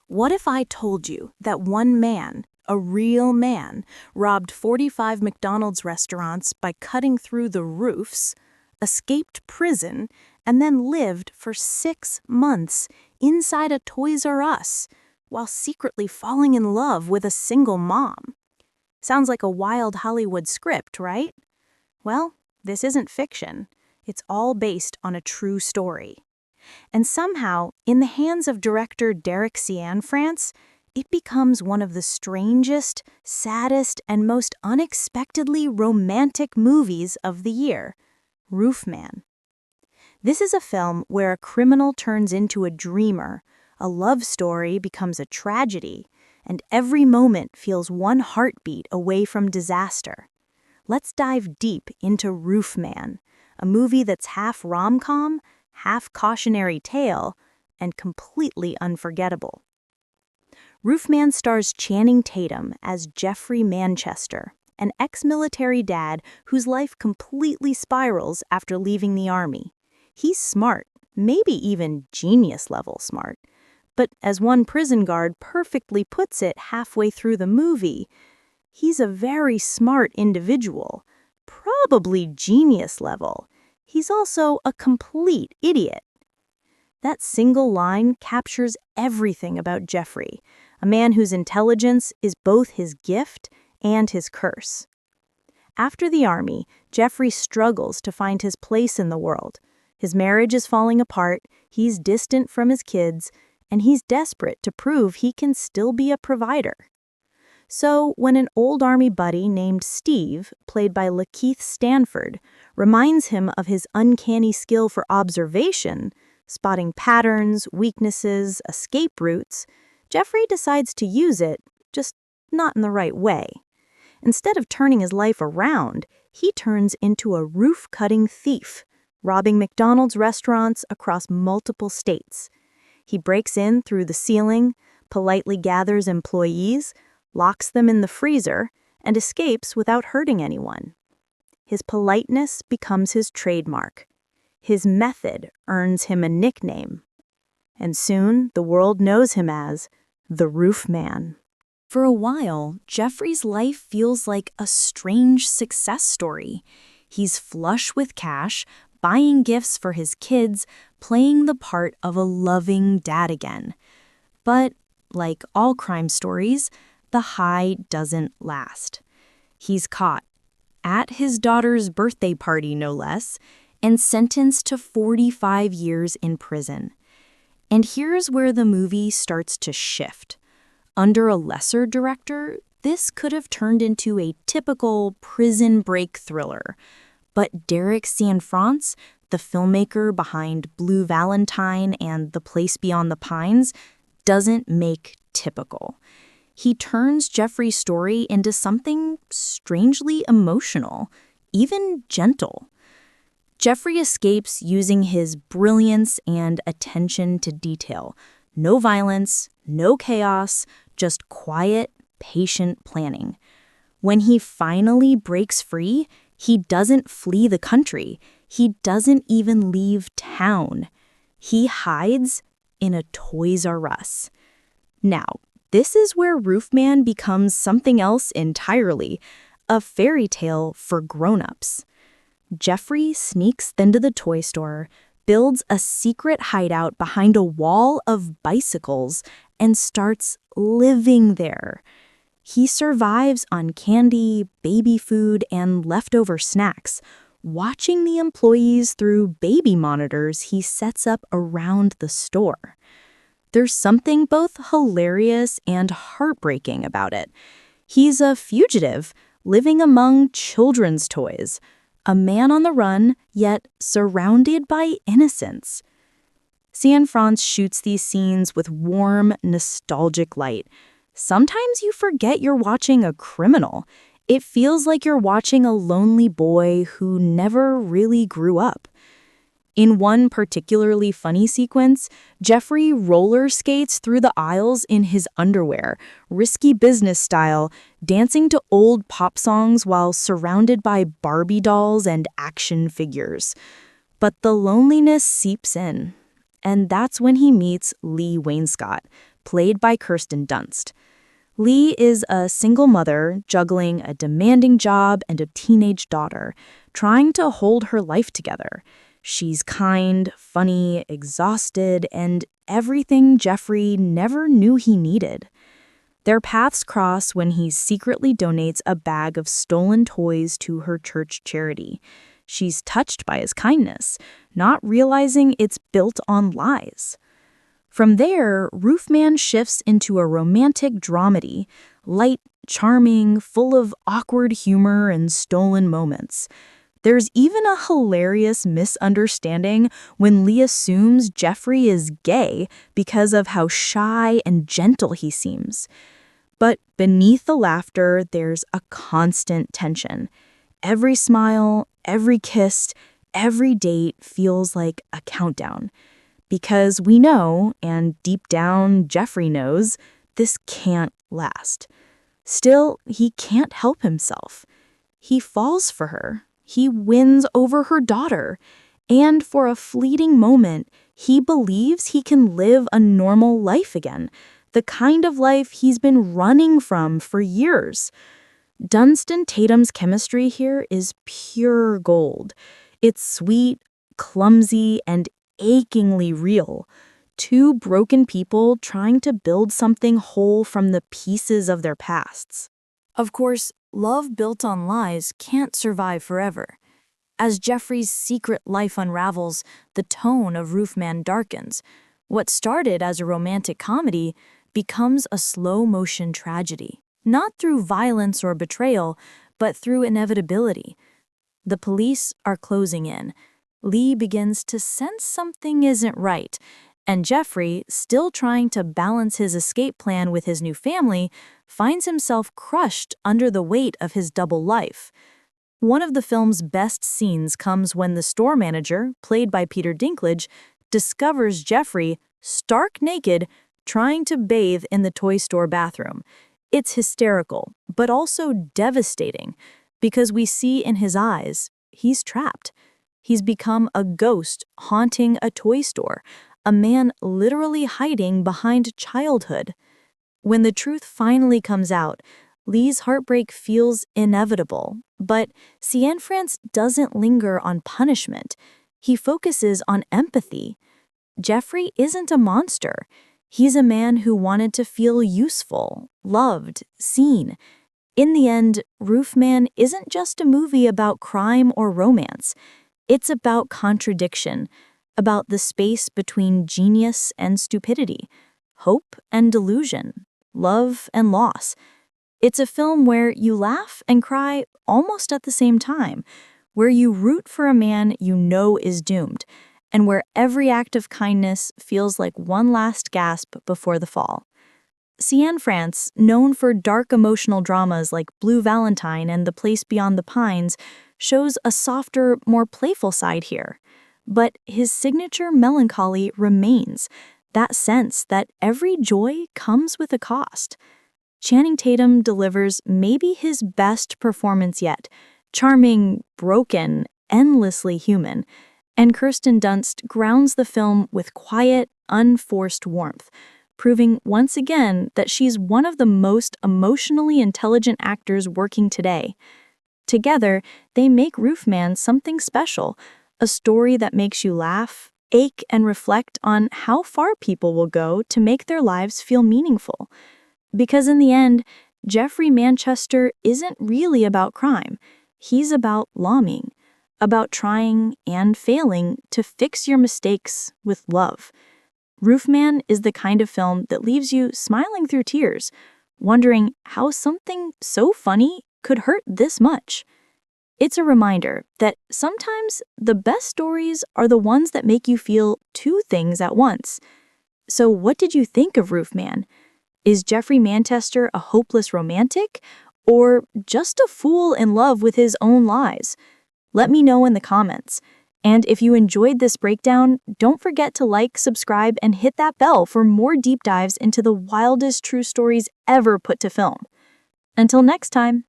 What if I told you that one man, a real man, robbed 45 McDonald's restaurants by cutting through the roofs, escaped prison, and then lived for 6 months inside a Toys R Us while secretly falling in love with a single mom? Sounds like a wild Hollywood script, right? Well, this isn't fiction. It's all based on a true story. And somehow, in the hands of director Cianfrance, it becomes one of the strangest, saddest, and most unexpectedly romantic movies of the year, Roofman. This is a film where a criminal turns into a dreamer, a love story becomes a tragedy, and every moment feels one heartbeat away from disaster. Let's dive deep into Roofman, a movie that's half rom-com, half cautionary tale, and completely unforgettable. Roofman stars Channing Tatum as Jeffrey Manchester, an ex-military dad whose life completely spirals after leaving the army. He's smart, maybe even genius-level smart. But as one prison guard perfectly puts it halfway through the movie, he's a very smart individual, probably genius level. He's also a complete idiot. That single line captures everything about Jeffrey, a man whose intelligence is both his gift and his curse. After the army, Jeffrey struggles to find his place in the world. His marriage is falling apart, he's distant from his kids, and he's desperate to prove he can still be a provider. So, when an old army buddy named Steve, played by Lakeith Stanford, reminds him of his uncanny skill for observation, spotting patterns, weaknesses, escape routes, Jeffrey decides to use it, just not in the right way. Instead of turning his life around, he turns into a roof-cutting thief, robbing McDonald's restaurants across multiple states. He breaks in through the ceiling, politely gathers employees, locks them in the freezer, and escapes without hurting anyone. His politeness becomes his trademark. His method earns him a nickname. And soon, the world knows him as the Roofman. For a while, Jeffrey's life feels like a strange success story. He's flush with cash, buying gifts for his kids, playing the part of a loving dad again. But, like all crime stories, the high doesn't last. He's caught, at his daughter's birthday party no less, and sentenced to 45 years in prison. And here's where the movie starts to shift. Under a lesser director, this could have turned into a typical prison break thriller. But Cianfrance, the filmmaker behind Blue Valentine and The Place Beyond the Pines, doesn't make typical. He turns Jeffrey's story into something strangely emotional, even gentle. Jeffrey escapes using his brilliance and attention to detail. No violence, no chaos, just quiet, patient planning. When he finally breaks free, he doesn't flee the country. He doesn't even leave town. He hides in a Toys R Us. Now, this is where Roofman becomes something else entirely, a fairy tale for grown-ups. Jeffrey sneaks into the toy store, builds a secret hideout behind a wall of bicycles, and starts living there. He survives on candy, baby food, and leftover snacks, watching the employees through baby monitors he sets up around the store. There's something both hilarious and heartbreaking about it. He's a fugitive, living among children's toys, a man on the run, yet surrounded by innocence. Cianfrance shoots these scenes with warm, nostalgic light. Sometimes you forget you're watching a criminal. It feels like you're watching a lonely boy who never really grew up. In one particularly funny sequence, Jeffrey roller skates through the aisles in his underwear, risky business style, dancing to old pop songs while surrounded by Barbie dolls and action figures. But the loneliness seeps in, and that's when he meets Lee Wainscott, played by Kirsten Dunst. Lee is a single mother juggling a demanding job and a teenage daughter, trying to hold her life together. She's kind, funny, exhausted, and everything Jeffrey never knew he needed. Their paths cross when he secretly donates a bag of stolen toys to her church charity. She's touched by his kindness, not realizing it's built on lies. From there, Roofman shifts into a romantic dramedy, light, charming, full of awkward humor and stolen moments. There's even a hilarious misunderstanding when Lee assumes Jeffrey is gay because of how shy and gentle he seems. But beneath the laughter, there's a constant tension. Every smile, every kiss, every date feels like a countdown. Because we know, and deep down Jeffrey knows, this can't last. Still, he can't help himself. He falls for her. He wins over her daughter. And for a fleeting moment, he believes he can live a normal life again, the kind of life he's been running from for years. Dunst and Tatum's chemistry here is pure gold. It's sweet, clumsy, and achingly real. Two broken people trying to build something whole from the pieces of their pasts. Of course, love built on lies can't survive forever. As Jeffrey's secret life unravels, the tone of Roofman darkens. What started as a romantic comedy becomes a slow-motion tragedy, not through violence or betrayal, but through inevitability. The police are closing in. Lee begins to sense something isn't right, and Jeffrey, still trying to balance his escape plan with his new family, finds himself crushed under the weight of his double life. One of the film's best scenes comes when the store manager, played by Peter Dinklage, discovers Jeffrey, stark naked, trying to bathe in the toy store bathroom. It's hysterical, but also devastating, because we see in his eyes, he's trapped. He's become a ghost haunting a toy store, a man literally hiding behind childhood. When the truth finally comes out, Lee's heartbreak feels inevitable, but Cianfrance doesn't linger on punishment. He focuses on empathy. Jeffrey isn't a monster. He's a man who wanted to feel useful, loved, seen. In the end, Roofman isn't just a movie about crime or romance. It's about contradiction, about the space between genius and stupidity, hope and delusion, love and loss. It's a film where you laugh and cry almost at the same time, where you root for a man you know is doomed, and where every act of kindness feels like one last gasp before the fall. Cianfrance, known for dark emotional dramas like Blue Valentine and The Place Beyond the Pines, shows a softer, more playful side here. But his signature melancholy remains, that sense that every joy comes with a cost. Channing Tatum delivers maybe his best performance yet, charming, broken, endlessly human, and Kirsten Dunst grounds the film with quiet, unforced warmth, proving once again that she's one of the most emotionally intelligent actors working today. Together, they make Roofman something special, a story that makes you laugh, ache, and reflect on how far people will go to make their lives feel meaningful. Because in the end, Jeffrey Manchester isn't really about crime. He's about longing, about trying and failing to fix your mistakes with love. Roofman is the kind of film that leaves you smiling through tears, wondering how something so funny could hurt this much. It's a reminder that sometimes the best stories are the ones that make you feel two things at once. So what did you think of Roofman? Is Jeffrey Manchester a hopeless romantic, or just a fool in love with his own lies? Let me know in the comments. And if you enjoyed this breakdown, don't forget to like, subscribe, and hit that bell for more deep dives into the wildest true stories ever put to film. Until next time.